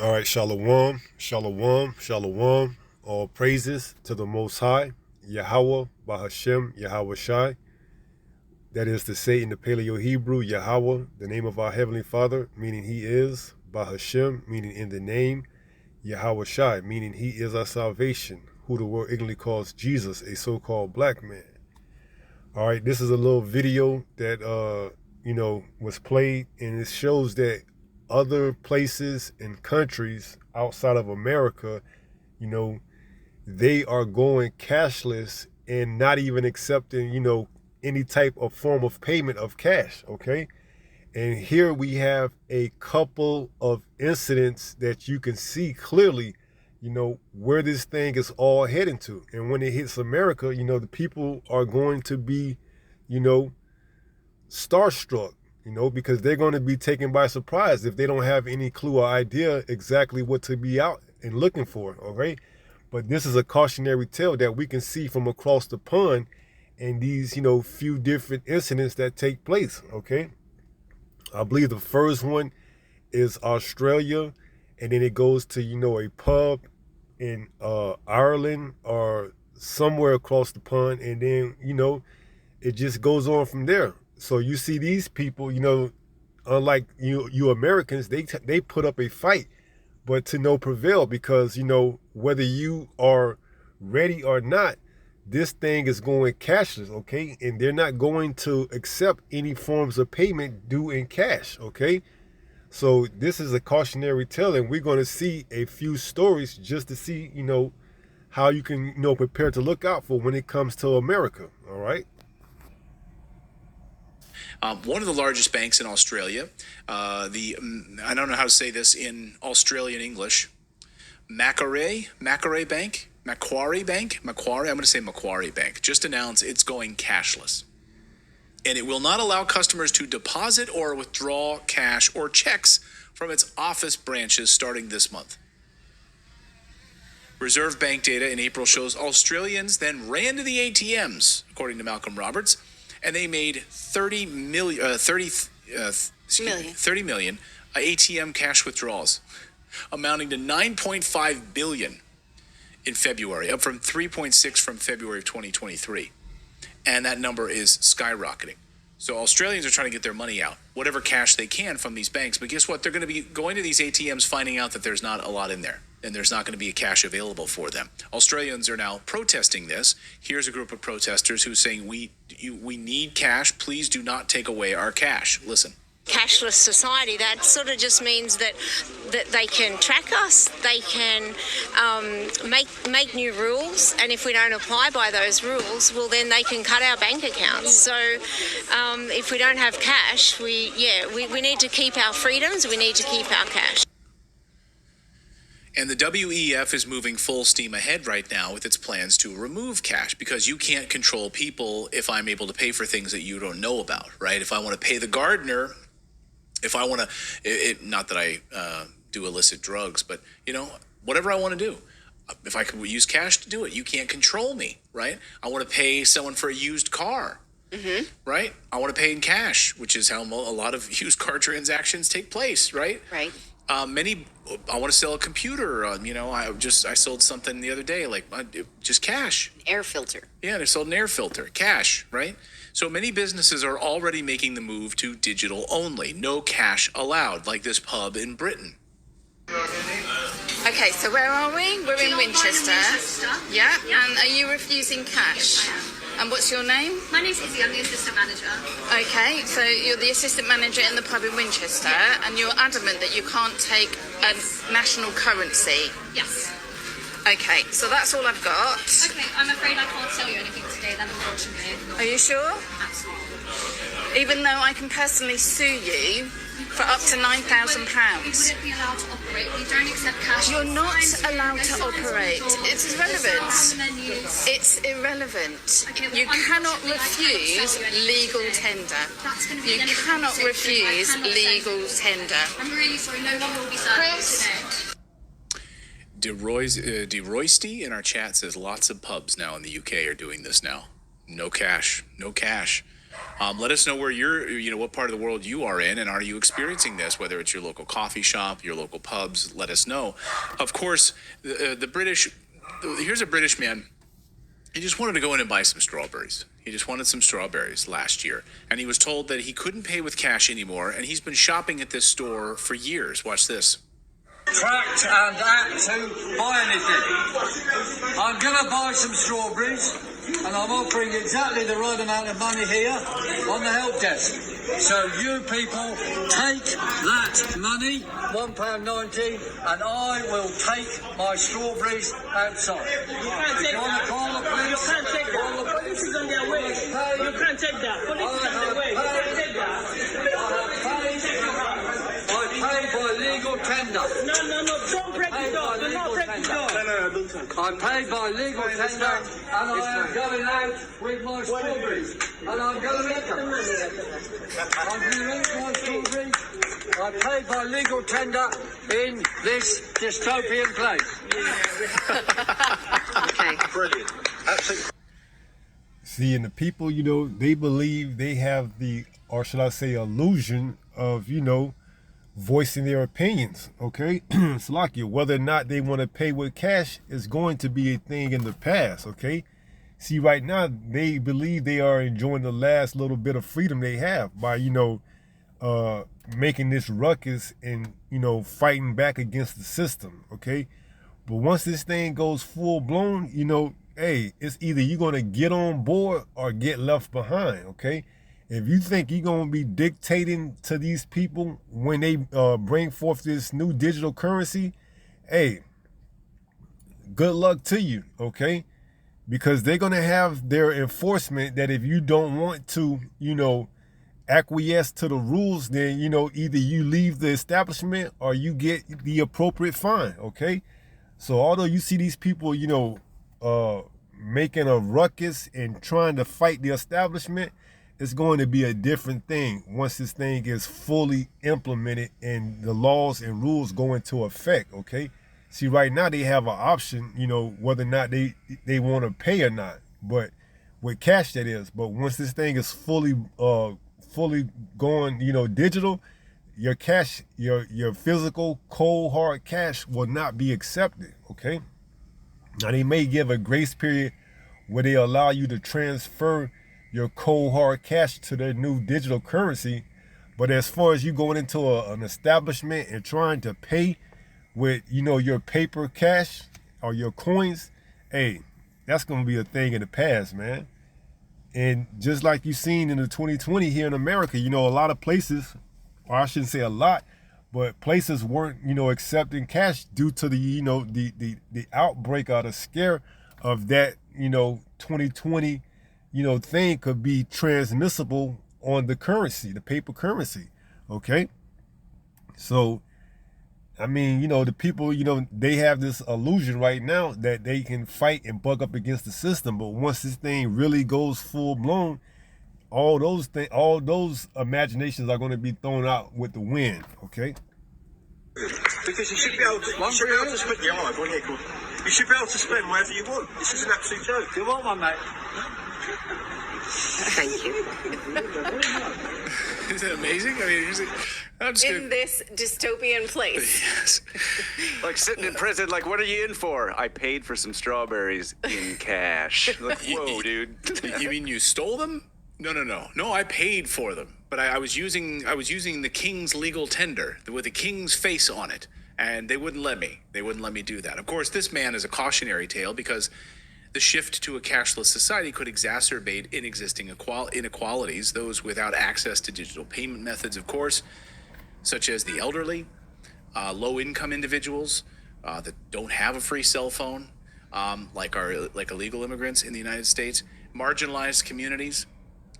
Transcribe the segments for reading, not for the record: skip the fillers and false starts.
All right, shalom, shalom, shalom. All praises to the Most High, Yahweh, Bahashem, Yahweh Shai. That is to say in the Paleo Hebrew, Yahweh, the name of our Heavenly Father, meaning He is, Bahashem, meaning in the name, Yahweh Shai, meaning He is our salvation, who the world ignorantly calls Jesus, a so-called black man. All right, this is a little video that, was played, and it shows that other places and countries outside of America, they are going cashless and not even accepting, any type of form of payment of cash, okay? And here we have a couple of incidents that you can see clearly, where this thing is all heading to. And when it hits America, the people are going to be, starstruck, because they're going to be taken by surprise if they don't have any clue or idea exactly what to be out and looking for, okay? But this is a cautionary tale that we can see from across the pond and these, few different incidents that take place, okay? I believe the first one is Australia, and then it goes to, a pub in Ireland or somewhere across the pond, and then, it just goes on from there. So you see these people, unlike you Americans, they put up a fight, but to no prevail, because whether you are ready or not, this thing is going cashless, okay? And they're not going to accept any forms of payment due in cash, okay? So this is a cautionary tale, and we're going to see a few stories just to see, how you can, prepare to look out for when it comes to America, all right? One of the largest banks in Australia, I don't know how to say this in Australian English, Macquarie Bank, I'm going to say Macquarie Bank, just announced it's going cashless. And it will not allow customers to deposit or withdraw cash or checks from its office branches starting this month. Reserve Bank data in April shows Australians then ran to the ATMs, according to Malcolm Roberts, and they made 30 million ATM cash withdrawals, amounting to 9.5 billion in February, up from 3.6 from February of 2023. And that number is skyrocketing. So Australians are trying to get their money out, whatever cash they can from these banks. But guess what? They're going to be going to these ATMs, finding out that there's not a lot in there, and there's not going to be a cash available for them. Australians are now protesting this. Here's a group of protesters who's saying, we need cash. Please do not take away our cash. Listen. Cashless society, that sort of just means that they can track us, they can make new rules, and if we don't apply by those rules, well, then they can cut our bank accounts. So if we don't have cash, we need to keep our freedoms, we need to keep our cash. And the WEF is moving full steam ahead right now with its plans to remove cash, because you can't control people if I'm able to pay for things that you don't know about, right? If I want to pay the gardener, if I want to, not that I do illicit drugs, but, whatever I want to do, if I could use cash to do it, you can't control me, right? I want to pay someone for a used car, right? I want to pay in cash, which is how a lot of used car transactions take place, right? Right. I want to sell a computer. I sold something the other day, just cash. An air filter. Yeah, they sold an air filter, cash, right? So many businesses are already making the move to digital only, no cash allowed, like this pub in Britain. Okay, so where are we? We're in Winchester. Yeah, and are you refusing cash? And what's your name? My name's Izzy, I'm the assistant manager. Okay, so you're the assistant manager in the pub in Winchester, and you're adamant that you can't take a national currency. Yes. Okay, so that's all I've got. Okay, I'm afraid I can't tell you anything today then, unfortunately. Are you sure? Absolutely. Even though I can personally sue you for up to £9,000. We wouldn't be allowed to operate. We don't accept cash. You're not allowed to operate. It's irrelevant. Menus. It's irrelevant. Okay, well, You cannot refuse legal tender. That's going to be You cannot refuse legal tender. I'm really sorry, no one will be served today. DeRoysty in our chat says lots of pubs now in the UK are doing this now. No cash. Let us know where what part of the world you are in, and are you experiencing this? Whether it's your local coffee shop, your local pubs, let us know. Of course, the British. Here's a British man. He just wanted to go in and buy some strawberries. He just wanted some strawberries last year, and he was told that he couldn't pay with cash anymore. And he's been shopping at this store for years. Watch this. Tracked and apt to buy anything. I'm going to buy some strawberries, and I'm offering exactly the right amount of money here on the help desk. So you people take that money, £1.90, and I will take my strawberries outside. You can't take that. You can't take that. Police is on their way. You can't take that. Police is on their way. You can't take that. I paid by legal tender. No. Don't break the door. Do not break the door. No. I paid by legal tender, and I am going out with my strawberries. And I'm going to eat them. I'm going to eat my strawberries. I paid by legal tender in this dystopian place. Okay. Brilliant. Absolutely. See, and the people, they believe they have the, or should I say, illusion of, voicing their opinions, okay? Salakia, whether or not they want to pay with cash is going to be a thing in the past, okay? See, right now, they believe they are enjoying the last little bit of freedom they have by, making this ruckus and, fighting back against the system, okay? But once this thing goes full blown, hey, it's either you're going to get on board or get left behind, okay? If you think you're going to be dictating to these people when they bring forth this new digital currency, hey, good luck to you, okay? Because they're going to have their enforcement that if you don't want to, acquiesce to the rules, then, either you leave the establishment or you get the appropriate fine, okay? So although you see these people, making a ruckus and trying to fight the establishment, it's going to be a different thing once this thing is fully implemented and the laws and rules go into effect, okay? See, right now they have an option, whether or not they want to pay or not, but with cash that is. But once this thing is fully going, digital, your cash, your physical, cold, hard cash will not be accepted, okay? Now, they may give a grace period where they allow you to transfer your cold hard cash to their new digital currency, but as far as you going into an establishment and trying to pay with your paper cash or your coins, hey, that's going to be a thing in the past, man. And just like you've seen in the 2020 here in America, a lot of places, or I shouldn't say a lot, but places weren't accepting cash due to the the outbreak or the scare of that 2020 thing could be transmissible on the currency, the paper currency, okay? So, I mean, the people, they have this illusion right now that they can fight and buck up against the system, but once this thing really goes full blown, all those imaginations are going to be thrown out with the wind, okay? Because you should be able to spend your eye, you should be able to spend whatever you want. This is an absolute joke. Do you want one, mate? Thank you. Isn't it amazing? I mean, that's in good. this dystopian place. Yes. Like sitting in prison, like, what are you in for? I paid for some strawberries in cash. Like, whoa, dude. You mean you stole them? No, I paid for them. But I was using the king's legal tender with the king's face on it, and they wouldn't let me. They wouldn't let me do that. Of course, this man is a cautionary tale because the shift to a cashless society could exacerbate existing inequalities, those without access to digital payment methods, of course, such as the elderly, low-income individuals that don't have a free cell phone, like illegal immigrants in the United States. Marginalized communities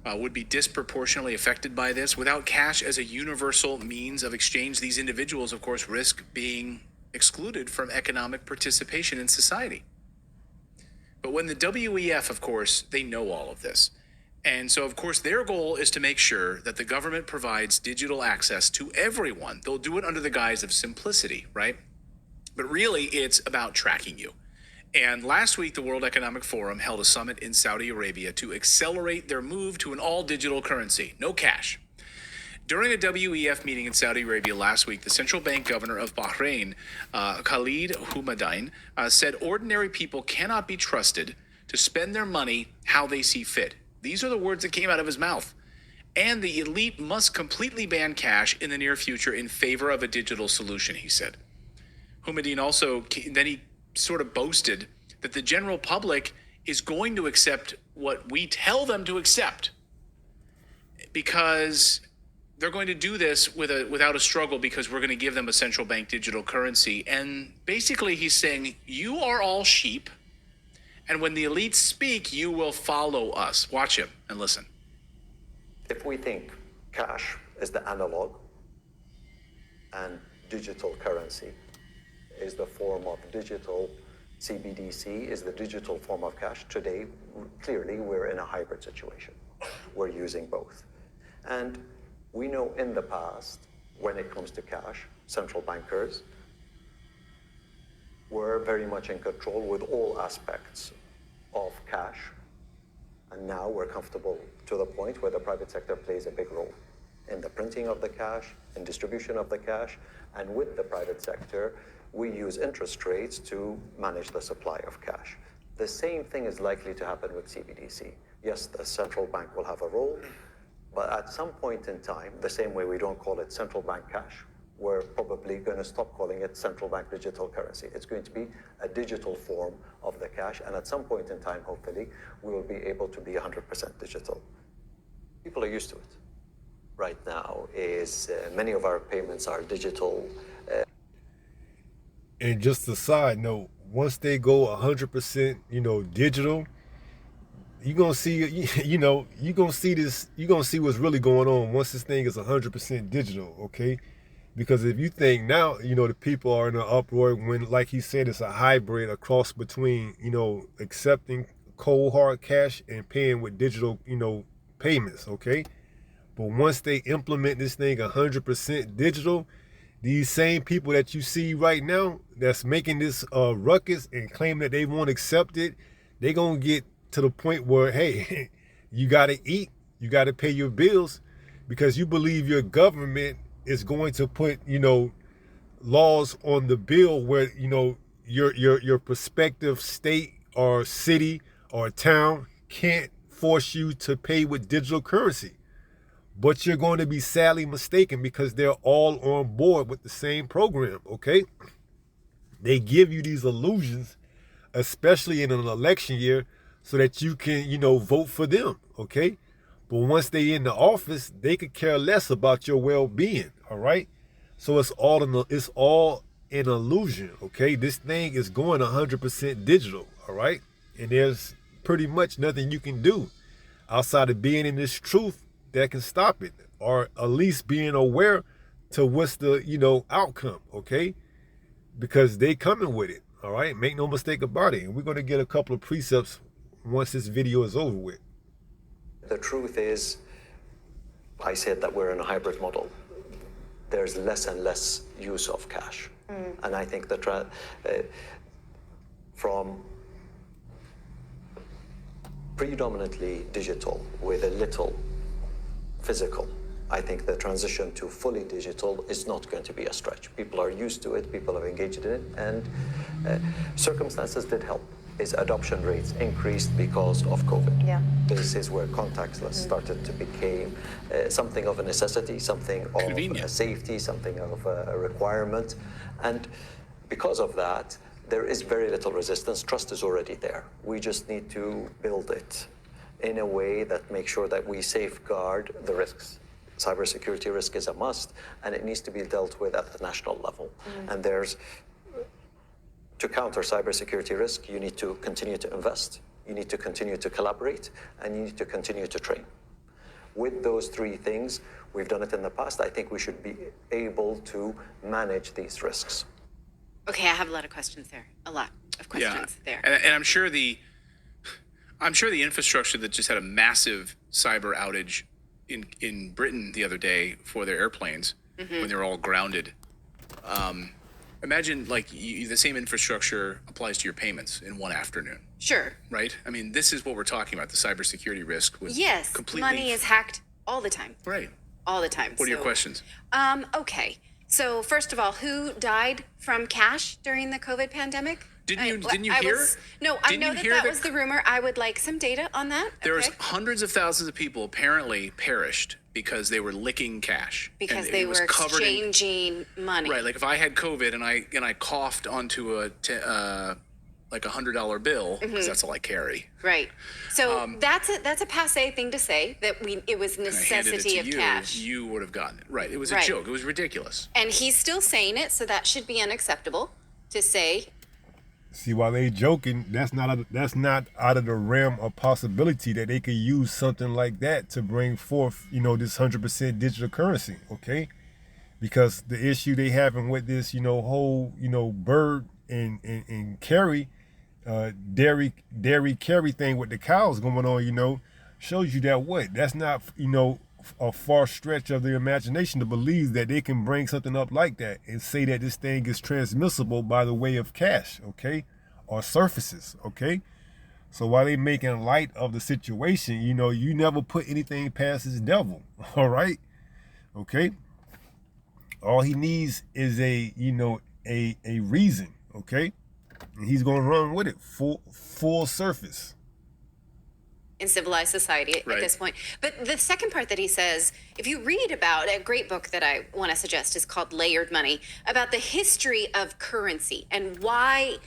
would be disproportionately affected by this. Without cash as a universal means of exchange, these individuals, of course, risk being excluded from economic participation in society. But when the WEF, of course, they know all of this. And so, of course, their goal is to make sure that the government provides digital access to everyone. They'll do it under the guise of simplicity, right? But really, it's about tracking you. And last week, the World Economic Forum held a summit in Saudi Arabia to accelerate their move to an all-digital currency, no cash. During a WEF meeting in Saudi Arabia last week, the central bank governor of Bahrain, Khalid Houmadine, said ordinary people cannot be trusted to spend their money how they see fit. These are the words that came out of his mouth. And the elite must completely ban cash in the near future in favor of a digital solution, he said. Houmadine also, then he sort of boasted that the general public is going to accept what we tell them to accept because they're going to do this without a struggle because we're going to give them a central bank digital currency. And basically he's saying, you are all sheep, and when the elites speak, you will follow us. Watch him and listen. If we think cash is the analog and digital currency is the form of digital, CBDC is the digital form of cash, today, clearly, we're in a hybrid situation. We're using both. And we know in the past, when it comes to cash, central bankers were very much in control with all aspects of cash. And now we're comfortable to the point where the private sector plays a big role in the printing of the cash, in distribution of the cash, and with the private sector, we use interest rates to manage the supply of cash. The same thing is likely to happen with CBDC. Yes, the central bank will have a role, but at some point in time, the same way we don't call it central bank cash, we're probably going to stop calling it central bank digital currency. It's going to be a digital form of the cash, and at some point in time, hopefully, we will be able to be 100% digital. People are used to it. Right now, many of our payments are digital. And just a side note, once they go 100%, digital, you're gonna see, you're gonna see this, you're gonna see what's really going on once this thing is 100% digital, okay? Because if you think now, the people are in an uproar when, like he said, it's a hybrid, a cross between, accepting cold hard cash and paying with digital, payments, okay? But once they implement this thing 100% digital, these same people that you see right now that's making this ruckus and claim that they won't accept it, they're going to get to the point where, hey, you got to eat, you got to pay your bills because you believe your government is going to put, laws on the bill where, your prospective state or city or town can't force you to pay with digital currency. But you're going to be sadly mistaken because they're all on board with the same program, okay? They give you these illusions, especially in an election year, so that you can, vote for them, okay? But once they in the office, they could care less about your well-being, all right? So it's all an illusion, okay? This thing is going 100% digital, all right? And there's pretty much nothing you can do outside of being in this truth that can stop it, or at least being aware to what's the outcome, okay? Because they coming with it, all right? Make no mistake about it. And we're going to get a couple of precepts once this video is over with. The truth is, I said that we're in a hybrid model. There's less and less use of cash. And I think that from predominantly digital with a little physical, I think the transition to fully digital is not going to be a stretch. People are used to it, people have engaged in it, and circumstances did help. Is adoption rates increased because of COVID. Yeah. This is where contactless started to become something of a necessity, something of a safety, something of a requirement. And because of that, there is very little resistance. Trust is already there. We just need to build it in a way that makes sure that we safeguard the risks. Cybersecurity risk is a must, and it needs to be dealt with at the national level. And to counter cybersecurity risk, you need to continue to invest, you need to continue to collaborate, and you need to continue to train. With those three things, we've done it in the past. I think we should be able to manage these risks. Okay, I have a lot of questions there. A lot of questions there. And I'm sure the infrastructure that just had a massive cyber outage in Britain the other day for their airplanes when they were all grounded. Imagine like the same infrastructure applies to your payments in one afternoon, Sure. right? I mean, this is what we're talking about, the cybersecurity risk. With Yes. completely Money is hacked all the time. right. All the time. What are your questions? Okay. So first of all, who died from cash during the COVID pandemic? Didn't you hear? I know that was the rumor. I would like some data on that. There's hundreds of thousands of people apparently perished because they were licking cash. Because and they it was were covered exchanging money. Right, like if I had COVID and I coughed onto like $100 bill, because that's all I carry. Right. So that's a passé thing to say, that it was necessity of cash. You would have gotten it. Right. It was a Right. joke. It was ridiculous. And he's still saying it, so that should be unacceptable to say. See, while they joking, that's not out of the realm of possibility that they could use something like that to bring forth, this 100% digital currency, okay? Because the issue they having with this, whole, bird and carry, dairy carry thing with the cows going on, shows you that that's not, a far stretch of their imagination to believe that they can bring something up like that and say that this thing is transmissible by the way of cash, okay, or surfaces, okay. So while they making light of the situation, you never put anything past this devil, all right, okay. All he needs is a reason, okay, and he's gonna run with it full surface. In civilized society at this point. But the second part that he says, if you read about a great book that I want to suggest is called Layered Money, about the history of currency and why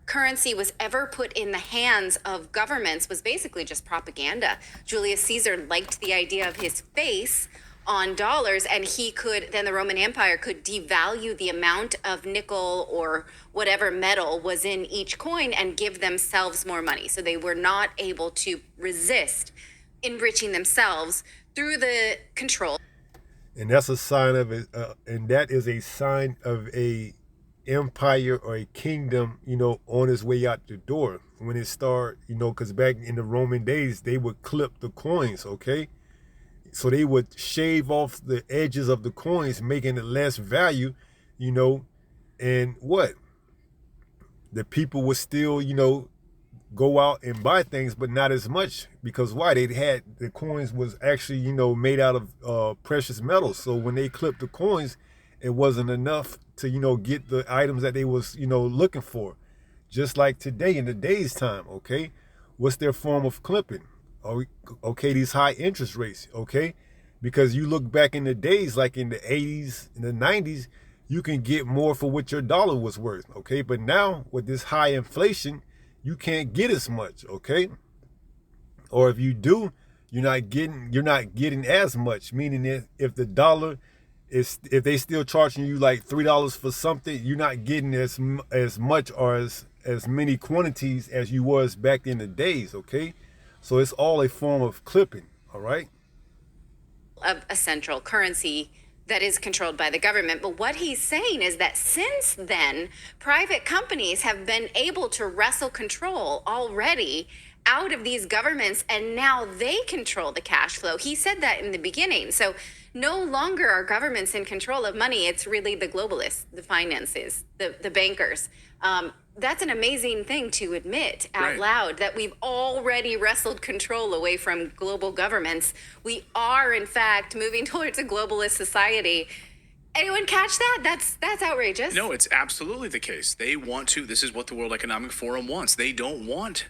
currency was ever put in the hands of governments was basically just propaganda. Julius Caesar liked the idea of his face on dollars, and then the Roman Empire could devalue the amount of nickel or whatever metal was in each coin and give themselves more money. So they were not able to resist enriching themselves through the control. And that's a sign of it, and that is a sign of a empire or a kingdom, on its way out the door. When it started, because back in the Roman days, they would clip the coins, okay? So they would shave off the edges of the coins, making it less value, and what? The people would still, go out and buy things, but not as much, because why? The coins was actually, made out of precious metals. So when they clipped the coins, it wasn't enough to, get the items that they was, looking for. Just like today in the day's time, okay? What's their form of clipping? Okay, these high interest rates, okay? Because you look back in the days, like in the 80s, in the 90s, you can get more for what your dollar was worth, okay? But now with this high inflation, you can't get as much, okay? Or if you do, you're not getting as much, meaning if the dollar if they still charging you like $3 for something, you're not getting as much or as many quantities as you was back in the days, okay? So it's all a form of clipping, all right? Of a central currency that is controlled by the government. But what he's saying is that since then, private companies have been able to wrestle control already out of these governments, and now they control the cash flow. He said that in the beginning. So no longer are governments in control of money. It's really the globalists, the finances, the bankers. That's an amazing thing to admit out loud, that we've already wrestled control away from global governments. We are, in fact, moving towards a globalist society. Anyone catch that? That's outrageous. No, it's absolutely the case. They want to. This is what the World Economic Forum wants. They don't want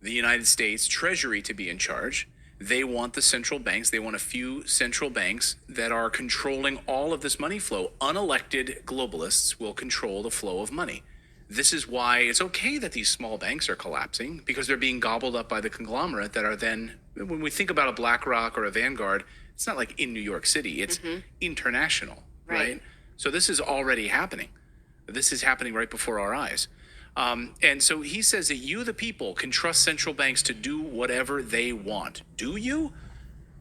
the United States Treasury to be in charge. They want the central banks. They want a few central banks that are controlling all of this money flow. Unelected globalists will control the flow of money. This is why it's okay that these small banks are collapsing, because they're being gobbled up by the conglomerate that are then, when we think about a BlackRock or a Vanguard, it's not like in New York City, it's international, right? So this is already happening. This is happening right before our eyes. And so he says that you, the people, can trust central banks to do whatever they want. Do you?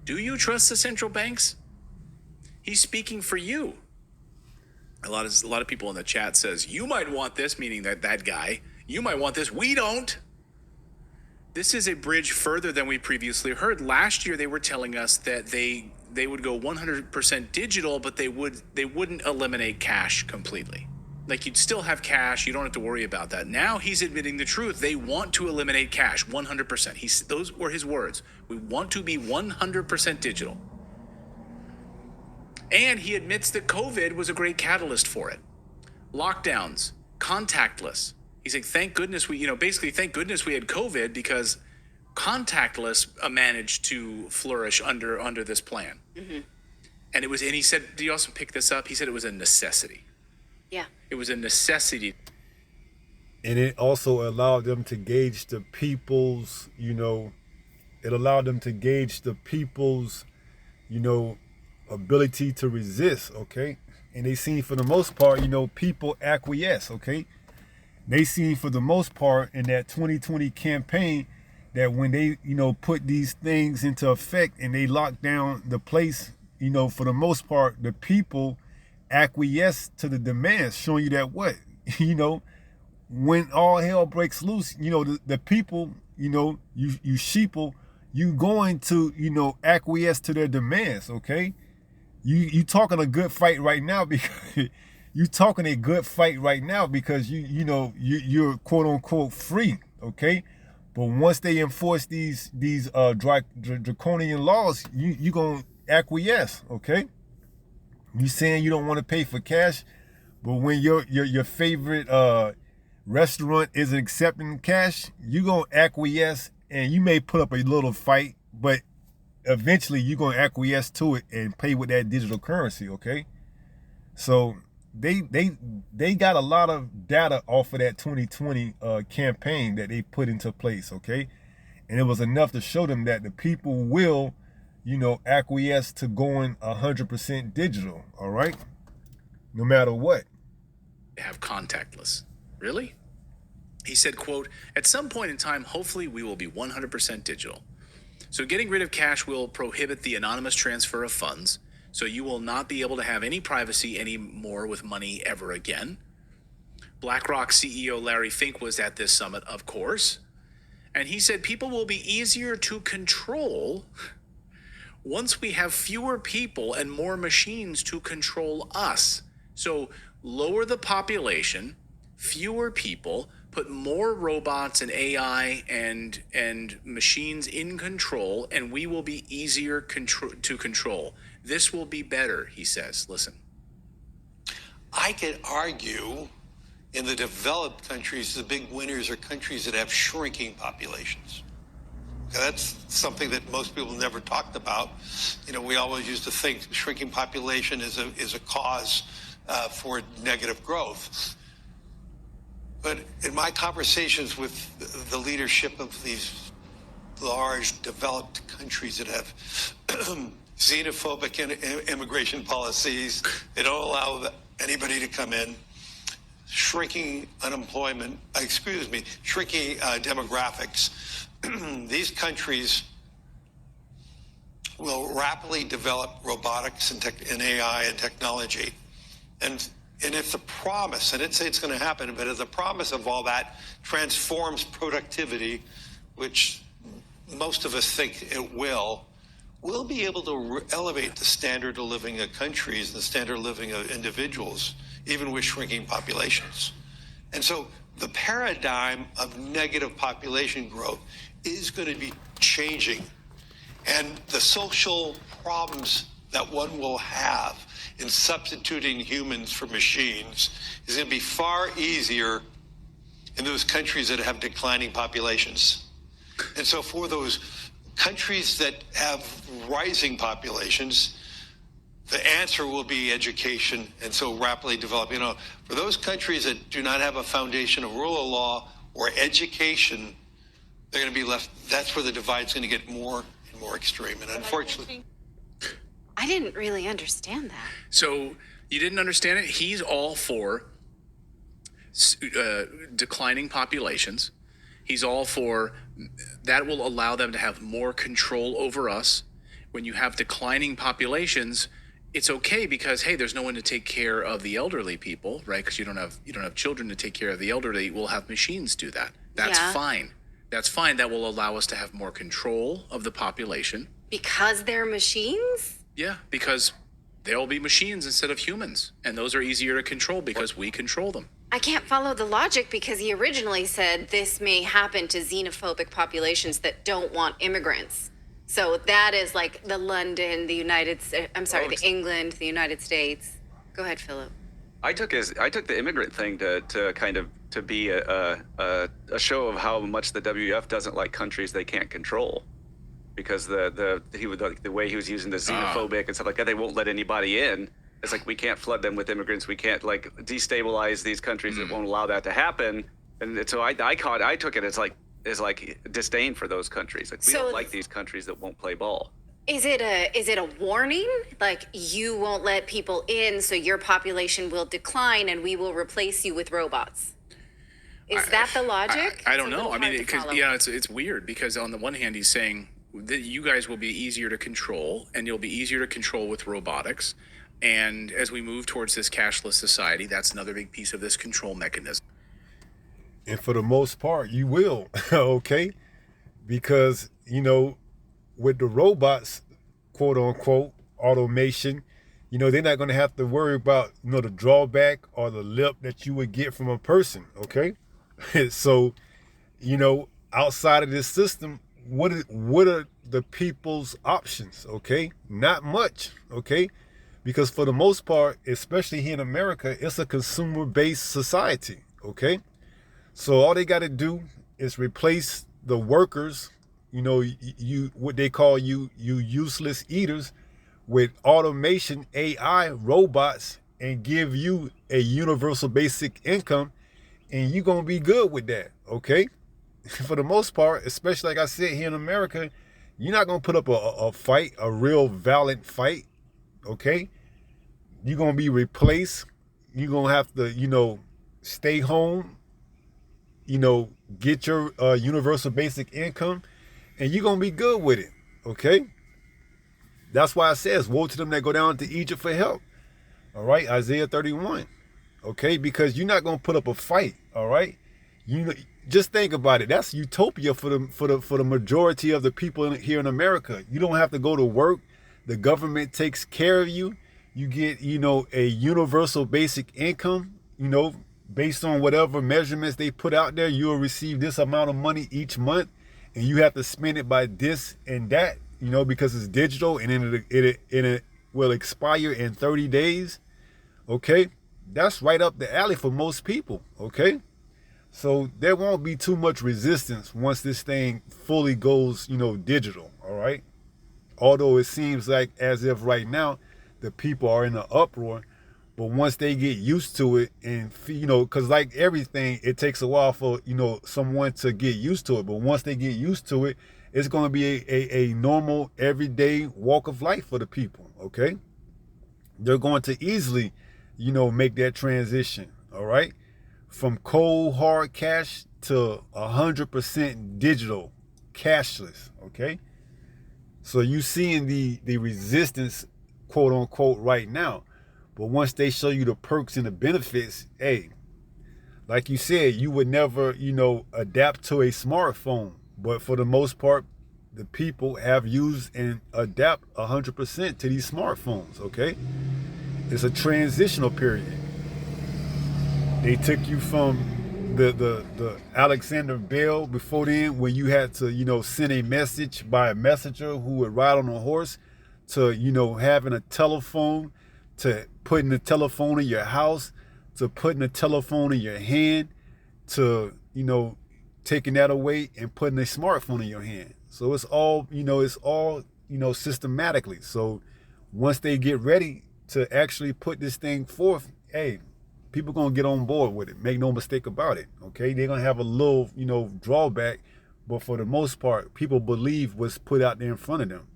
Do you trust the central banks? He's speaking for you. A lot of people in the chat says, you might want this, meaning that guy. You might want this. We don't. This is a bridge further than we previously heard. Last year, they were telling us that they would go 100% digital, but they wouldn't eliminate cash completely. Like, you'd still have cash. You don't have to worry about that. Now he's admitting the truth. They want to eliminate cash 100%. Those were his words. We want to be 100% digital. And he admits that COVID was a great catalyst for it. Lockdowns, contactless. He's like, thank goodness thank goodness we had COVID, because contactless managed to flourish under this plan. Mm-hmm. And he said, do you also pick this up? He said it was a necessity. Yeah. It was a necessity. And it also allowed them to gauge the people's, ability to resist, okay? And they seen for the most part, people acquiesce, okay? They seen for the most part in that 2020 campaign that when they, put these things into effect and they locked down the place, for the most part, the people acquiesce to the demands, showing you that what, when all hell breaks loose, the people, you sheeple, you going to, acquiesce to their demands, okay? You talking a good fight right now because you're quote unquote free, okay? But once they enforce these draconian laws, you gonna acquiesce, okay? You saying you don't want to pay for cash, but when your favorite restaurant isn't accepting cash, you gonna acquiesce, and you may put up a little fight, but eventually you're gonna acquiesce to it and pay with that digital currency, okay? So they got a lot of data off of that 2020 campaign that they put into place, okay? And it was enough to show them that the people will, acquiesce to going 100% digital, all right? No matter what. Have contactless. Really? He said, quote, at some point in time, hopefully we will be 100% digital. So getting rid of cash will prohibit the anonymous transfer of funds. So you will not be able to have any privacy anymore with money ever again. BlackRock CEO Larry Fink was at this summit, of course. And he said people will be easier to control once we have fewer people and more machines to control us. So lower the population, fewer people, put more robots and AI and machines in control, and we will be easier to control. This will be better, he says. Listen. I could argue in the developed countries, the big winners are countries that have shrinking populations. That's something that most people never talked about. We always used to think shrinking population is a cause for negative growth. But in my conversations with the leadership of these large developed countries that have xenophobic immigration policies, they don't allow anybody to come in, shrinking shrinking demographics, these countries will rapidly develop robotics and AI and technology. And if the promise, I didn't say it's going to happen, but if the promise of all that transforms productivity, which most of us think it will, we'll be able to elevate the standard of living of countries, the standard of living of individuals, even with shrinking populations. And so the paradigm of negative population growth is going to be changing. And the social problems that one will have in substituting humans for machines is going to be far easier in those countries that have declining populations. And so for those countries that have rising populations, the answer will be education, and so rapidly developing. For those countries that do not have a foundation of rule of law or education, they're going to be left. That's where the divide's going to get more and more extreme. And unfortunately, I didn't really understand that. So you didn't understand it? He's all for declining populations. He's all for that will allow them to have more control over us. When you have declining populations, it's okay because, hey, there's no one to take care of the elderly people, right? Because you don't have children to take care of the elderly. We'll have machines do that. That's fine. That's fine. That will allow us to have more control of the population. Because they're machines? Yeah, because There'll be machines instead of humans, and those are easier to control because we control them. I can't follow the logic because he originally said this may happen to xenophobic populations that don't want immigrants. So that is like the London, the the England, the United States. Go ahead, Philip. I took the immigrant thing to kind of to be a show of how much the WEF doesn't like countries they can't control, because the way he was using the xenophobic and stuff like that, they won't let anybody in. It's like we can't flood them with immigrants. We can't like destabilize these countries that won't allow that to happen. And so I took it as like disdain for those countries. Like we don't like these countries that won't play ball. Is it a warning? Like you won't let people in, so your population will decline, and we will replace you with robots. Is that the logic? I don't know. I mean, it's weird because on the one hand, he's saying that you guys will be easier to control, and you'll be easier to control with robotics. And as we move towards this cashless society, that's another big piece of this control mechanism. And for the most part, you will, okay? Because, with the robots, quote unquote, automation, they're not going to have to worry about, the drawback or the lip that you would get from a person, okay? So, outside of this system, what are the people's options, okay? Not much, okay? Because for the most part, especially here in America, it's a consumer-based society, okay? So all they got to do is replace the workers, what they call you useless eaters, with automation, AI, robots, and give you a universal basic income, and you're going to be good with that, okay? For the most part, especially like I said, here in America, you're not going to put up a fight, a real violent fight, okay? You're going to be replaced. You're going to have to, stay home, get your universal basic income, and you're going to be good with it, okay? That's why it says, woe to them that go down to Egypt for help, all right? Isaiah 31, okay? Because you're not going to put up a fight, all right? Just think about it. That's utopia for the majority of the people here in America. You don't have to go to work. The government takes care of you. You get, a universal basic income, based on whatever measurements they put out there. You'll receive this amount of money each month, and you have to spend it by this and that, because it's digital, and then it will expire in 30 days, okay? That's right up the alley for most people, okay? So there won't be too much resistance once this thing fully goes, digital, all right? Although it seems like as if right now, the people are in an uproar, but once they get used to it, and because like everything, it takes a while for someone to get used to it. But once they get used to it, it's going to be a normal everyday walk of life for the people. Okay, they're going to easily, make that transition. All right, from cold hard cash to 100% digital, cashless. Okay, so you seeing the resistance, quote unquote, right now. But once they show you the perks and the benefits, hey, like you said, you would never, adapt to a smartphone. But for the most part, the people have used and adapt 100% to these smartphones, okay? It's a transitional period. They took you from the Alexander Bell before then, when you had to, send a message by a messenger who would ride on a horse, to, having a telephone, to putting the telephone in your house, to putting the telephone in your hand, to, taking that away and putting a smartphone in your hand. So it's all, systematically. So once they get ready to actually put this thing forth, hey, people going to get on board with it. Make no mistake about it, okay? They're going to have a little, drawback, but for the most part, people believe what's put out there in front of them.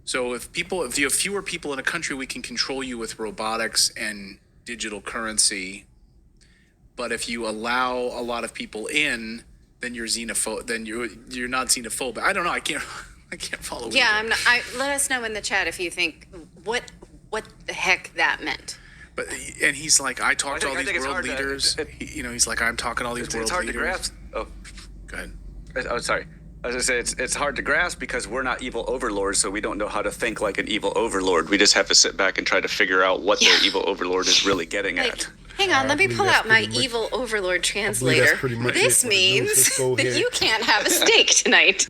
So if you have fewer people in a country, we can control you with robotics and digital currency. But if you allow a lot of people in, then you're Then you're not xenophobic. I don't know. I can't follow. Yeah, let us know in the chat if you think what the heck that meant. And he's like, I talked to all these world leaders. He's like, I'm talking to all these world leaders. It's hard to grasp. Oh, go ahead. Oh, sorry. As I say, it's hard to grasp because we're not evil overlords, so we don't know how to think like an evil overlord. We just have to sit back and try to figure out what the evil overlord is really getting at. Hang on, let me pull out my evil overlord translator. This means that you can't have a steak tonight.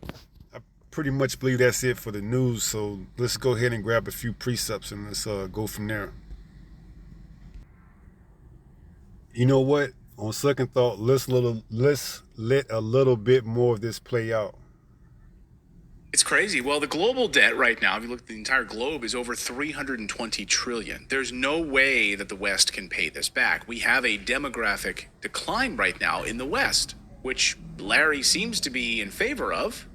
I pretty much believe that's it for the news, so let's go ahead and grab a few precepts and let's go from there. You know what? On second thought, let's let a little bit more of this play out. It's crazy. Well, the global debt right now, if you look at the entire globe, is over 320 trillion. There's no way that the West can pay this back. We have a demographic decline right now in the West, which Larry seems to be in favor of.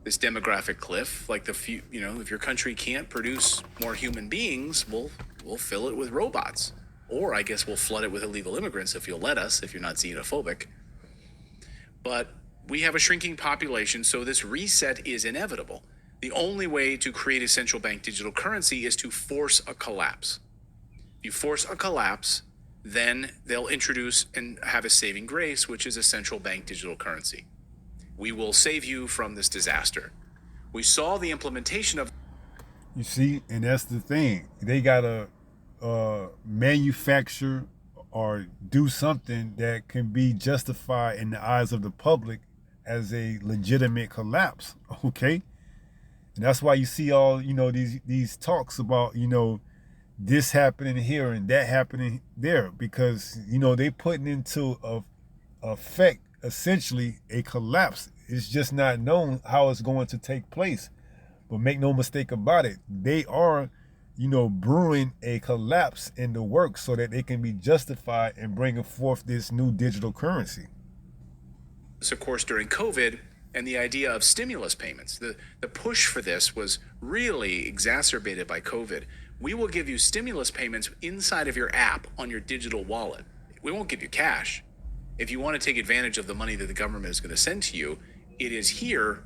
This demographic cliff, like if your country can't produce more human beings, we'll fill it with robots. Or I guess we'll flood it with illegal immigrants if you'll let us, if you're not xenophobic. But we have a shrinking population, so this reset is inevitable. The only way to create a central bank digital currency is to force a collapse. If you force a collapse, then they'll introduce and have a saving grace, which is a central bank digital currency. We will save you from this disaster. We saw the implementation of... You see, and that's the thing. They gotta manufacture or do something that can be justified in the eyes of the public as a legitimate collapse, okay? And that's why you see all, these talks about, this happening here and that happening there, because, they putting into effect essentially a collapse. It's just not known how it's going to take place. But make no mistake about it, they are, brewing a collapse in the works so that they can be justified in bringing forth this new digital currency. Of course, during COVID, and the idea of stimulus payments. The push for this was really exacerbated by COVID. We will give you stimulus payments inside of your app on your digital wallet. We won't give you cash. If you want to take advantage of the money that the government is going to send to you, it is here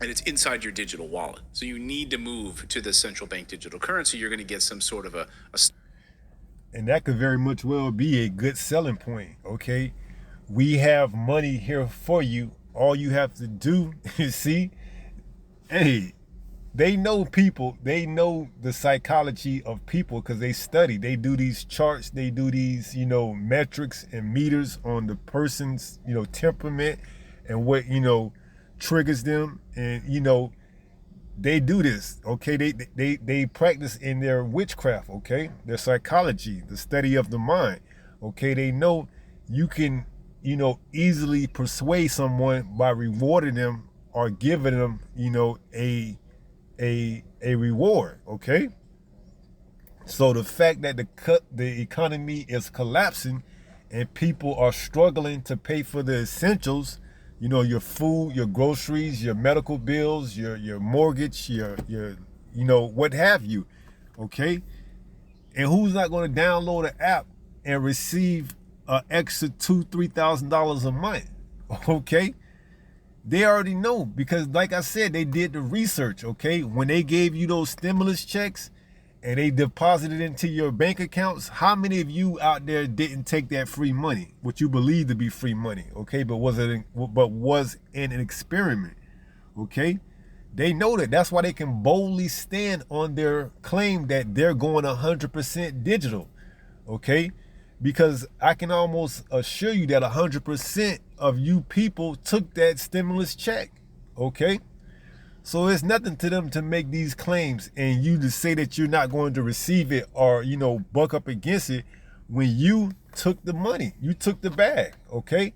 and it's inside your digital wallet. So you need to move to the central bank digital currency. You're going to get some sort of a and that could very much well be a good selling point, okay? We have money here for you. All you have to do is see, hey, they know people. They know the psychology of people because they study. They do these charts. They do these, metrics and meters on the person's, temperament and what, triggers them. And, they do this, okay? They practice in their witchcraft, okay? Their psychology, the study of the mind, okay? They know you can, easily persuade someone by rewarding them or giving them, a reward, okay? So the fact that the economy is collapsing and people are struggling to pay for the essentials, your food, your groceries, your medical bills, your mortgage, your what have you, okay? And who's not going to download an app and receive an extra $2,000-$3,000 a month, okay? They already know because, like I said, they did the research, okay? When they gave you those stimulus checks and they deposited into your bank accounts, how many of you out there didn't take that free money, what you believe to be free money, okay? But was in an experiment, okay? They know that. That's why they can boldly stand on their claim that they're going 100% digital, okay? Because I can almost assure you that 100% of you people took that stimulus check, okay? So it's nothing to them to make these claims and you to say that you're not going to receive it or, buck up against it when you took the money, you took the bag, okay?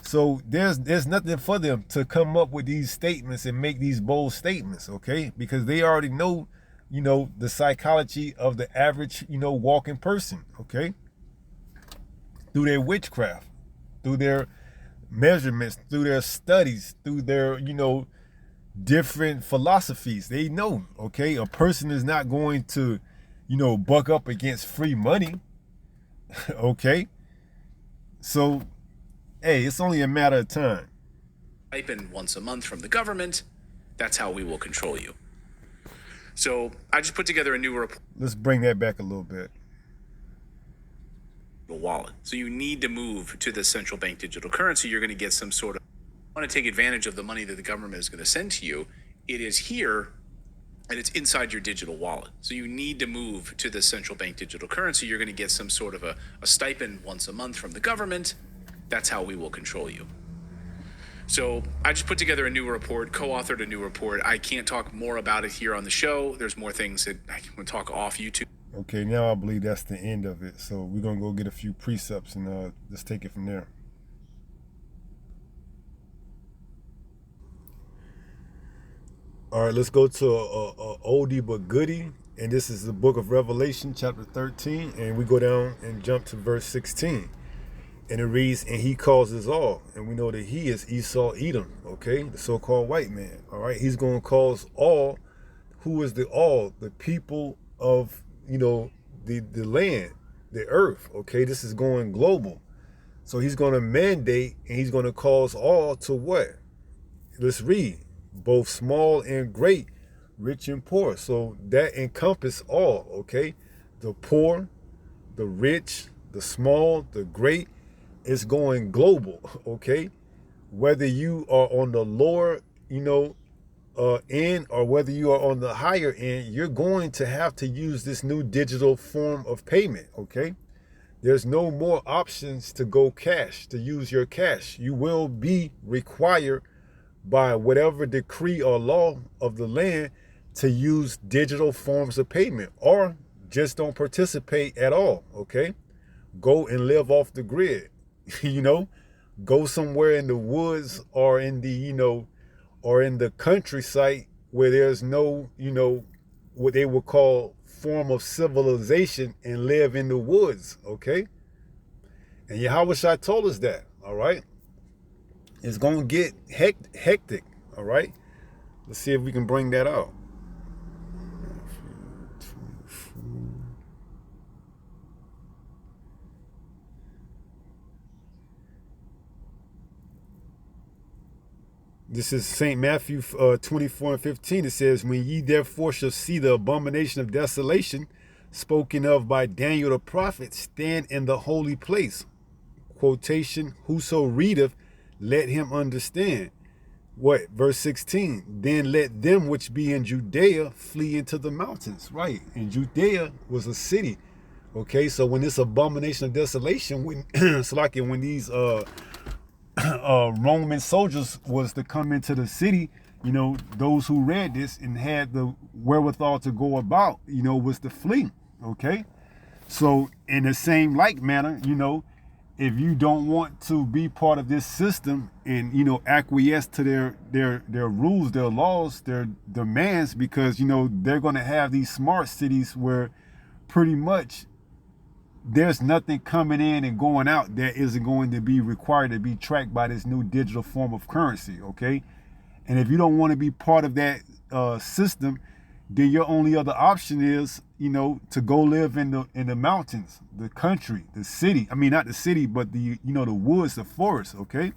So there's nothing for them to come up with these statements and make these bold statements, okay? Because they already know, the psychology of the average, walking person, okay? Through their witchcraft, through their measurements, through their studies, through their, different philosophies. They know, okay, a person is not going to, buck up against free money, okay? So, hey, it's only a matter of time. Stipend once a month from the government. That's how we will control you. So I just put together a new report. Let's bring that back a little bit. Wallet. So you need to move to the central bank digital currency. You're going to get some sort of... want to take advantage of the money that the government is going to send to you, it is here and it's inside your digital wallet. So you need to move to the central bank digital currency. You're going to get some sort of a stipend once a month from the government. That's how we will control you. So I just put together a new report, co-authored a new report. I can't talk more about it here on the show. There's more things that I can talk off YouTube. Okay, now I believe that's the end of it. So we're going to go get a few precepts and just take it from there. All right, let's go to a oldie but goodie. And this is the book of Revelation, chapter 13. And we go down and jump to verse 16. And it reads, and he causes all. And we know that he is Esau Edom, okay? The so-called white man, all right? He's going to cause all. Who is the all? The people of, the land, the earth, okay? This is going global. So he's going to mandate and he's going to cause all to what? Let's read. Both small and great, rich and poor. So that encompass all, okay? The poor, the rich, the small, the great. It's going global, okay? Whether you are on the lower, end, or whether you are on the higher end, you're going to have to use this new digital form of payment, okay? There's no more options to go cash, to use your cash. You will be required by whatever decree or law of the land to use digital forms of payment, or just don't participate at all, okay? Go and live off the grid. Go somewhere in the woods or in the, or in the countryside where there's no, what they would call form of civilization, and live in the woods, okay? And Yahushua told us that, all right? It's going to get hectic, all right? Let's see if we can bring that out. This is St. Matthew 24:15. It says, when ye therefore shall see the abomination of desolation spoken of by Daniel the prophet stand in the holy place. Quotation, whoso readeth, let him understand. What? Verse 16. Then let them which be in Judea flee into the mountains. Right. And Judea was a city. Okay, so when this abomination of desolation, when it's like when these Roman soldiers was to come into the city, those who read this and had the wherewithal to go about, was to flee. Okay, so in the same like manner, if you don't want to be part of this system and acquiesce to their rules, their laws, their demands, because they're going to have these smart cities where pretty much there's nothing coming in and going out that isn't going to be required to be tracked by this new digital form of currency, okay? And if you don't want to be part of that system, then your only other option is, to go live in the mountains, the country, the city. I mean, not the city, but the woods, the forest, okay?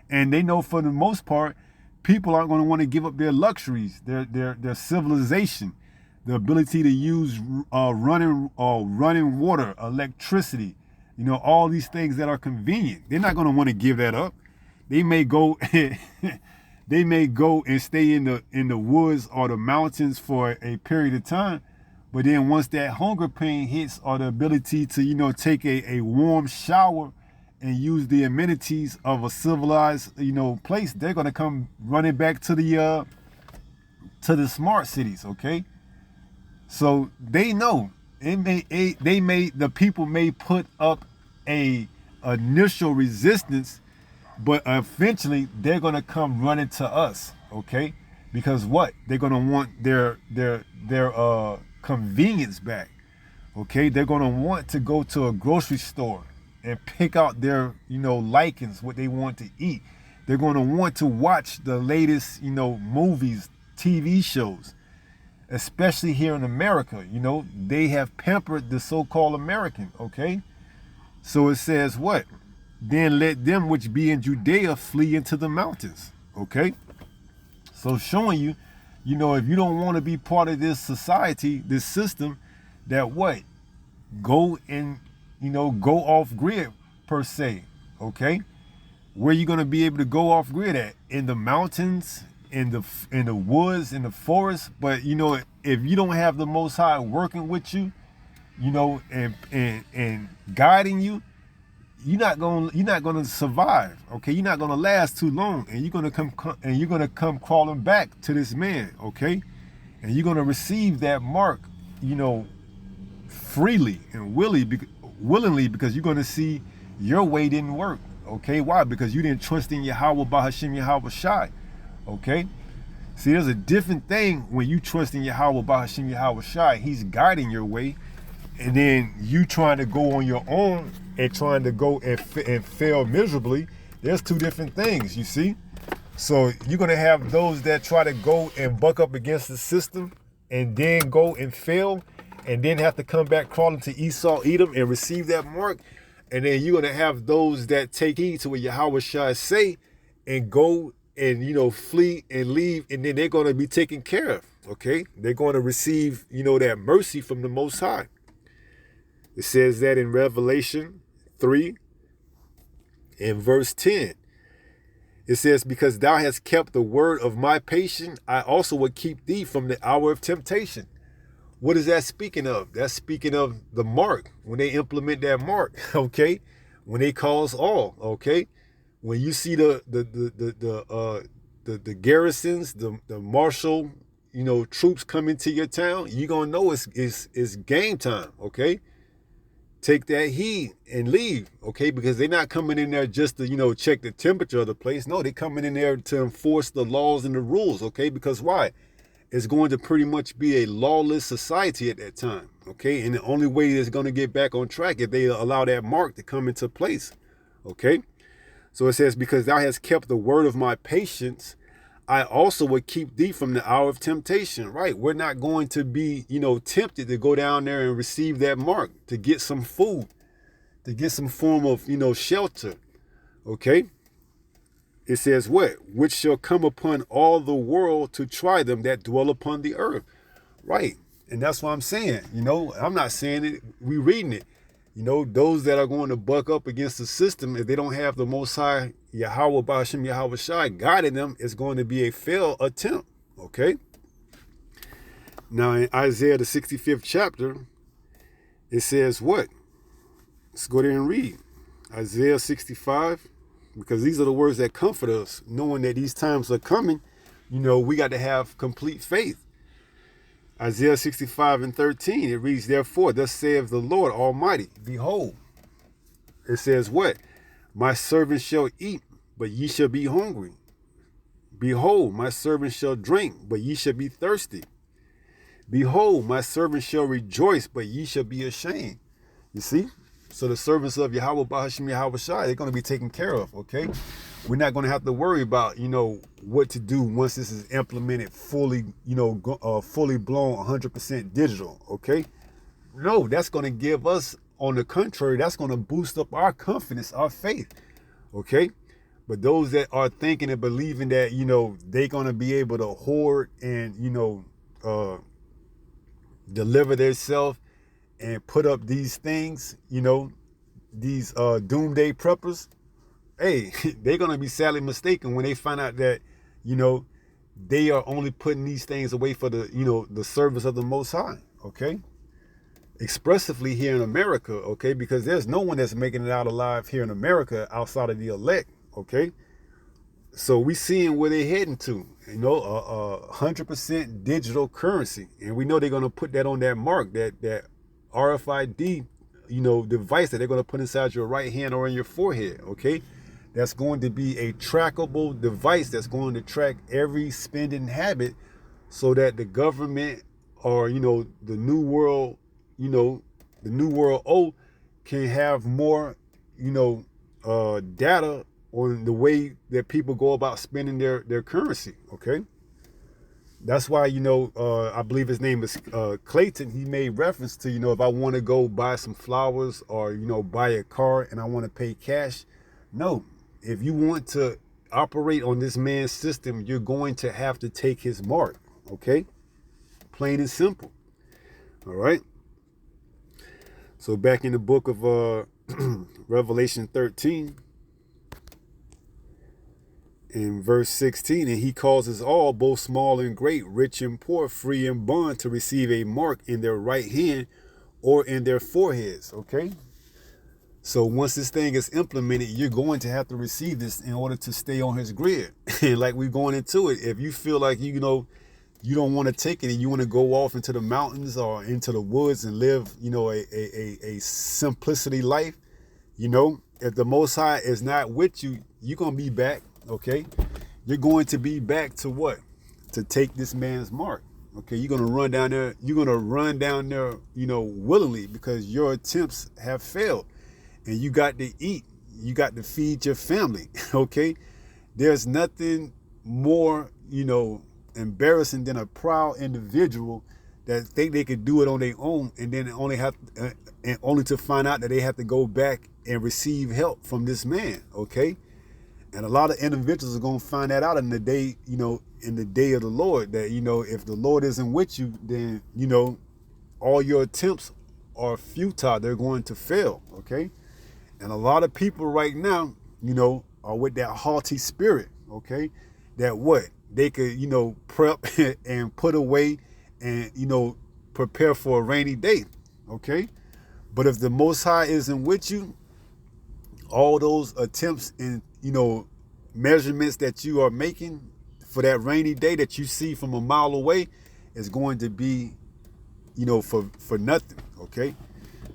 And they know for the most part, people aren't going to want to give up their luxuries, their civilization, the ability to use running water, electricity, all these things that are convenient. They're not going to want to give that up. They may go and stay in the woods or the mountains for a period of time, but then once that hunger pain hits, or the ability to take a warm shower and use the amenities of a civilized place, they're going to come running back to the smart cities, okay? So they know the people may put up a initial resistance, but eventually they're gonna come running to us, okay? Because what? They're gonna want their convenience back, okay? They're gonna want to go to a grocery store and pick out their likings, what they want to eat. They're gonna want to watch the latest movies, TV shows. Especially here in America, they have pampered the so-called American, okay? So it says what? Then let them which be in Judea flee into the mountains, okay? So showing you, if you don't want to be part of this society, this system, that what? Go and, go off grid per se, okay? Where you going to be able to go off grid at? In the mountains, in the woods, in the forest. But you know, if you don't have the Most High working with you, you know, and guiding you, you're not gonna survive. Okay, you're not gonna last too long, and you're gonna come crawling back to this man. Okay, and you're gonna receive that mark, you know, freely and willingly, because you're gonna see your way didn't work. Okay, why? Because you didn't trust in Yahweh Bahashim Yahweh Shai. Okay, see, there's a different thing when you trust in Yahweh Bahashim Yahweh Shai. He's guiding your way, and then you trying to go on your own and trying to go and fail miserably. There's two different things, you see. So you're gonna have those that try to go and buck up against the system and then go and fail, and then have to come back crawling to Esau, Edom, and receive that mark. And then you're gonna have those that take heed to what Yahweh Shai say and go and, you know, flee and leave, and then they're gonna be taken care of. Okay, they're going to receive, you know, that mercy from the Most High. It says that in Revelation 3 in verse 10. It says, because thou hast kept the word of my patience, I also will keep thee from the hour of temptation. What is that speaking of? That's speaking of the mark, when they implement that mark, okay? When they cause all, okay? When you see the garrisons, the martial, you know, troops come into your town, you're gonna know it's game time, okay? Take that heed and leave, okay? Because they're not coming in there just to, you know, check the temperature of the place. No, they're coming in there to enforce the laws and the rules, okay? Because why? It's going to pretty much be a lawless society at that time, okay? And the only way it's going to get back on track if they allow that mark to come into place, okay? So it says, because thou hast kept the word of my patience, I also would keep thee from the hour of temptation, right? We're not going to be, you know, tempted to go down there and receive that mark, to get some food, to get some form of, you know, shelter, okay? It says what? Which shall come upon all the world to try them that dwell upon the earth, right? And that's what I'm saying, you know, I'm not saying it, we reading it. You know, those that are going to buck up against the system, if they don't have the Most High, Yahweh Ba'ashim Yahweh Shai, guiding them, it's going to be a failed attempt, okay? Now, in Isaiah, the 65th chapter, it says what? Let's go there and read. Isaiah 65, because these are the words that comfort us, knowing that these times are coming. You know, we got to have complete faith. Isaiah 65 and 13, it reads, therefore, thus saith the Lord Almighty, behold, it says what? My servant shall eat, but ye shall be hungry. Behold, my servant shall drink, but ye shall be thirsty. Behold, my servant shall rejoice, but ye shall be ashamed. You see? So the servants of Yahweh Bahashim Yahweh Shai, they're going to be taken care of, okay? We're not going to have to worry about, you know, what to do once this is implemented fully, you know, fully blown 100% digital, okay? No, that's going to give us, on the contrary, that's going to boost up our confidence, our faith, okay? But those that are thinking and believing that, you know, they're going to be able to hoard and, you know, deliver themselves and put up these things, you know, these doomsday preppers, hey, they're going to be sadly mistaken when they find out that, you know, they are only putting these things away for the, you know, the service of the Most High, okay? Expressively here in America, okay? Because there's no one that's making it out alive here in America outside of the elect, okay? So we seeing where they're heading to, you know, 100% digital currency. And we know they're going to put that on that mark, that RFID, you know, device that they're going to put inside your right hand or in your forehead, okay? That's going to be a trackable device that's going to track every spending habit, so that the government, or, you know, the new world, you know, the new world O can have more, you know, data on the way that people go about spending their currency, okay? That's why, you know, I believe his name is Clayton. He made reference to, you know, if I want to go buy some flowers or, you know, buy a car and I want to pay cash. No, if you want to operate on this man's system, you're going to have to take his mark, okay? Plain and simple, all right? So back in the book of Revelation 13, In verse 16, and he causes all, both small and great, rich and poor, free and bond, to receive a mark in their right hand or in their foreheads. Okay. So once this thing is implemented, you're going to have to receive this in order to stay on his grid. And like we're going into it, if you feel like, you don't want to take it and you want to go off into the mountains or into the woods and live, a simplicity life, if the Most High is not with you, you're going to be back, okay? You're going to be back to what? To take this man's mark, okay? You're going to run down there. You're going to run down there, willingly, because your attempts have failed. And you got to eat. You got to feed your family, okay? There's nothing more, embarrassing than a proud individual that think they could do it on their own, and then only to find out that they have to go back and receive help from this man, okay? And a lot of individuals are going to find that out in the day, in the day of the Lord, that, if the Lord isn't with you, then, all your attempts are futile. They're going to fail, okay? And a lot of people right now, are with that haughty spirit, okay? That what? They could, prep and put away and, prepare for a rainy day, okay? But if the Most High isn't with you, all those attempts and, measurements that you are making for that rainy day that you see from a mile away is going to be, for nothing, okay?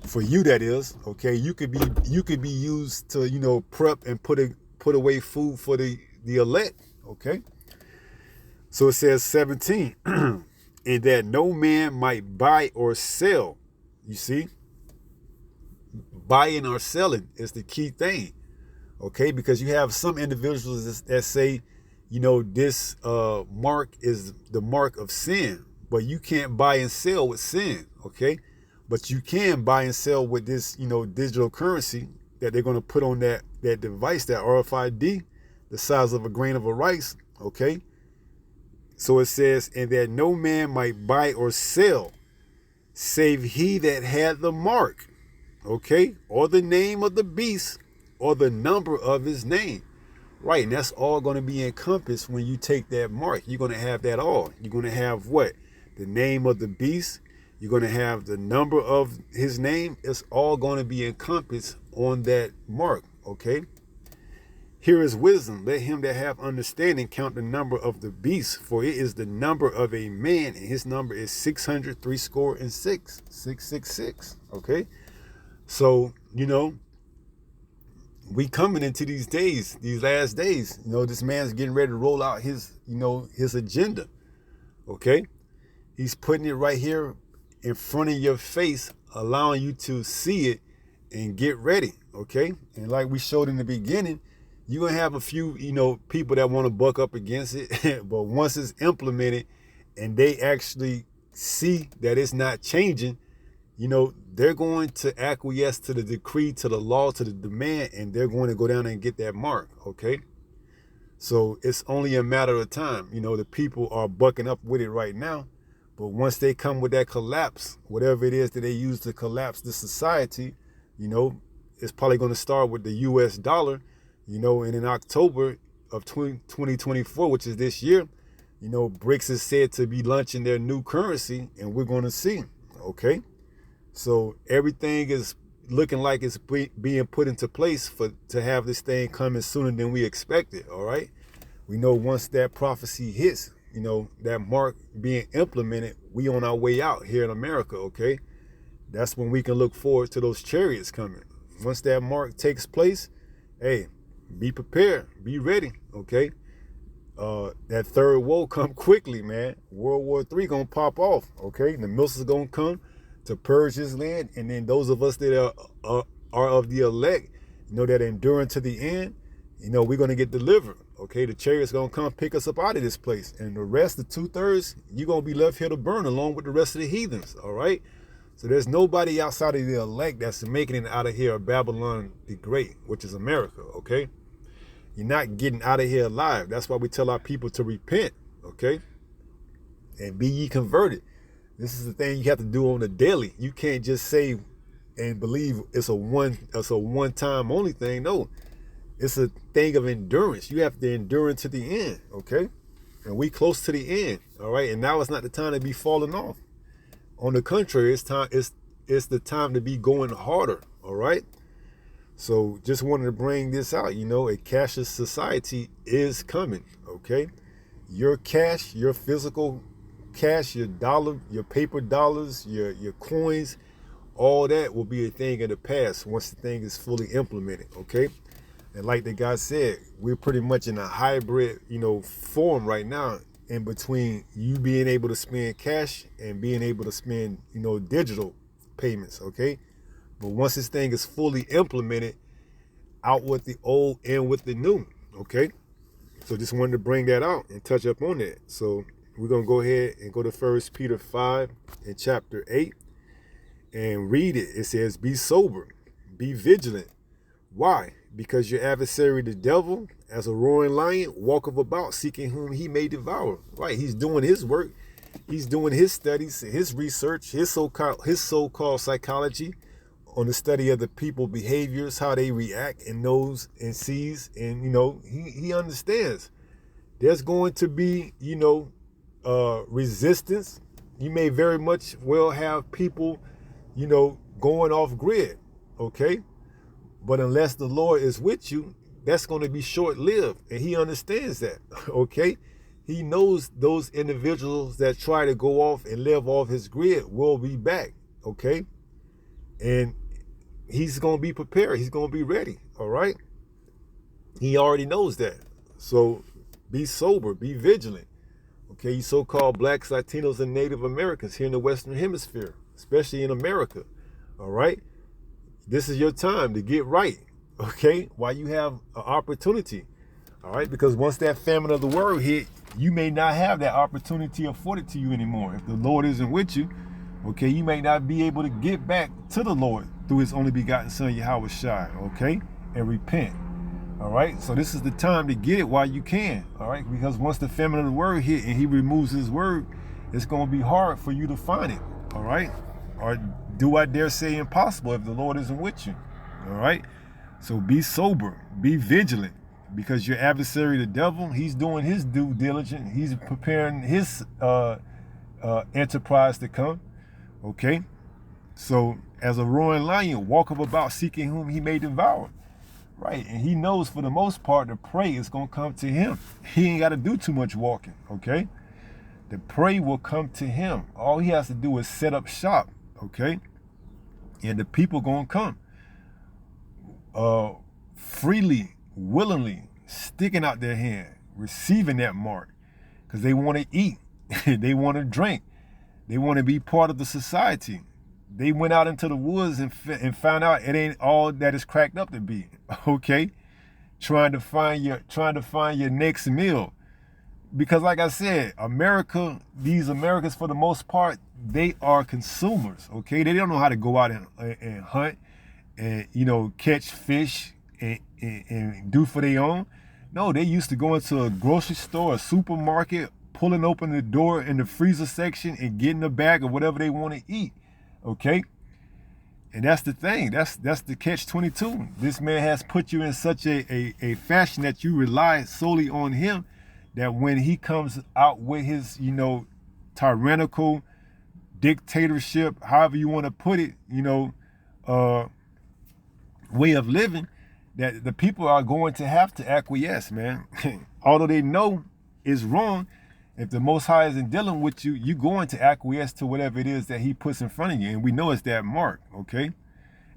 For you, that is, okay? You could be used to, prep and put away food for the elect, okay? So it says 17, and that no man might buy or sell. You see, buying or selling is the key thing, okay? Because you have some individuals that say, this mark is the mark of sin, but you can't buy and sell with sin, okay? But you can buy and sell with this, digital currency that they're going to put on that device, that RFID, the size of a grain of rice, okay? So it says, and that no man might buy or sell, save he that had the mark, okay? Or the name of the beast, or the number of his name. Right, and that's all going to be encompassed when you take that mark. You're going to have that all. You're going to have what? The name of the beast. You're going to have the number of his name. It's all going to be encompassed on that mark, okay? Here is wisdom. Let him that have understanding count the number of the beast, for it is the number of a man, and his number is 666, 666, okay? So, we coming into these days, these last days, this man's getting ready to roll out his, his agenda, okay? He's putting it right here in front of your face, allowing you to see it and get ready, okay? And like we showed in the beginning, you're going to have a few, people that want to buck up against it. But once it's implemented and they actually see that it's not changing, they're going to acquiesce to the decree, to the law, to the demand, and they're going to go down and get that mark, okay? So it's only a matter of time. The people are bucking up with it right now. But once they come with that collapse, whatever it is that they use to collapse the society, it's probably going to start with the US dollar, and in October of 2024, which is this year, BRICS is said to be launching their new currency, and we're going to see, okay? So everything is looking like it's being put into place to have this thing coming sooner than we expected, all right? We know once that prophecy hits, that mark being implemented, we on our way out here in America, okay? That's when we can look forward to those chariots coming. Once that mark takes place, hey, be prepared, be ready, okay? That third woe come quickly, man. World War III gonna pop off, okay? The missiles gonna come to purge this land, and then those of us that are of the elect, that enduring to the end, we're gonna get delivered, okay? The chariot's gonna come pick us up out of this place, and the rest, the 2/3, you're gonna be left here to burn along with the rest of the heathens, all right? So there's nobody outside of the elect that's making it out of here of Babylon the Great, which is America, okay? You're not getting out of here alive. That's why we tell our people to repent, okay? And be ye converted. This is the thing you have to do on the daily. You can't just say and believe it's a one-time only thing. No, It's a thing of endurance. You have to endure to the end, okay? And we close to the end, all right? And now it's not the time to be falling off. On the contrary, it's the time to be going harder, all right? So just wanted to bring this out. You know, a cashless society is coming, okay? Your cash, your physical cash, your dollar, your paper dollars, your coins, all that will be a thing of the past once the thing is fully implemented, okay? And like the guy said, we're pretty much in a hybrid, you know, form right now, in between you being able to spend cash and being able to spend, you know, digital payments, okay? But once this thing is fully implemented, out with the old and with the new, okay? So just wanted to bring that out and touch up on that. So we're going to go ahead and go to 1 Peter 5 and chapter 8 and read it. It says, be sober, be vigilant. Why? Because your adversary, the devil, as a roaring lion, walketh about, seeking whom he may devour. Right? He's doing his work. He's doing his studies, his research, his so-called psychology on the study of the people behaviors, how they react and knows and sees. And, you know, he understands there's going to be, you know, resistance. You may very much well have people, you know, going off grid, okay? But unless the Lord is with you, that's going to be short-lived. And he understands that, okay? He knows those individuals that try to go off and live off his grid will be back, okay? And he's going to be prepared. He's going to be ready, all right? He already knows that. So be sober, be vigilant, okay? You so-called blacks, Latinos, and Native Americans here in the Western Hemisphere, especially in America, all right? This is your time to get right, okay? While you have an opportunity, all right? Because once that famine of the world hit, you may not have that opportunity afforded to you anymore. If the Lord isn't with you, okay, you may not be able to get back to the Lord through his only begotten son, Yahweh Shai, okay? And repent, all right? So this is the time to get it while you can, all right? Because once the famine of the word hit and he removes his word, it's going to be hard for you to find it, all right? Or do I dare say impossible if the Lord isn't with you, all right? So be sober, be vigilant, because your adversary, the devil, he's doing his due diligence. He's preparing his enterprise to come, okay? So as a roaring lion, walketh about, seeking whom he may devour, right? And he knows for the most part the prey is going to come to him. He ain't got to do too much walking, okay? The prey will come to him. All he has to do is set up shop, okay? And the people going to come freely, willingly, sticking out their hand, receiving that mark, because they want to eat, they want to drink, they want to be part of the society. They went out into the woods and found out it ain't all that it's cracked up to be, okay? Trying to find your next meal. Because like I said, America, these Americans for the most part, they are consumers, okay? They don't know how to go out and hunt and, you know, catch fish and do for their own. No, they used to go into a grocery store, a supermarket, pulling open the door in the freezer section and getting a bag of whatever they want to eat, okay? And that's the thing. That's the catch-22. This man has put you in such a fashion that you rely solely on him, that when he comes out with his, you know, tyrannical dictatorship, however you want to put it, you know, way of living, that the people are going to have to acquiesce, man. Although they know it's wrong, if the Most High isn't dealing with you, you're going to acquiesce to whatever it is that he puts in front of you. And we know it's that mark, okay?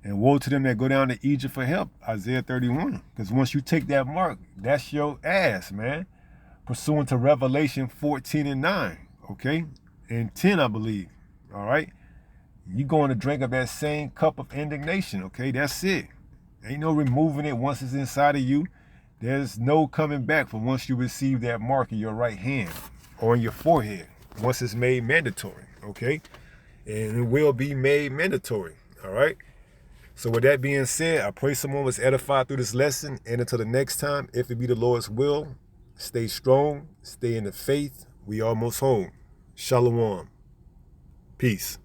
And woe to them that go down to Egypt for help, Isaiah 31. Because once you take that mark, that's your ass, man. Pursuant to Revelation 14 and 9, okay? And 10, I believe, all right? You're going to drink of that same cup of indignation, okay? That's it. Ain't no removing it once it's inside of you. There's no coming back from once you receive that mark in your right hand or in your forehead, once it's made mandatory, okay? And it will be made mandatory, all right? So with that being said, I pray someone was edified through this lesson. And until the next time, if it be the Lord's will, stay strong, stay in the faith. We almost home. Shalom. Peace.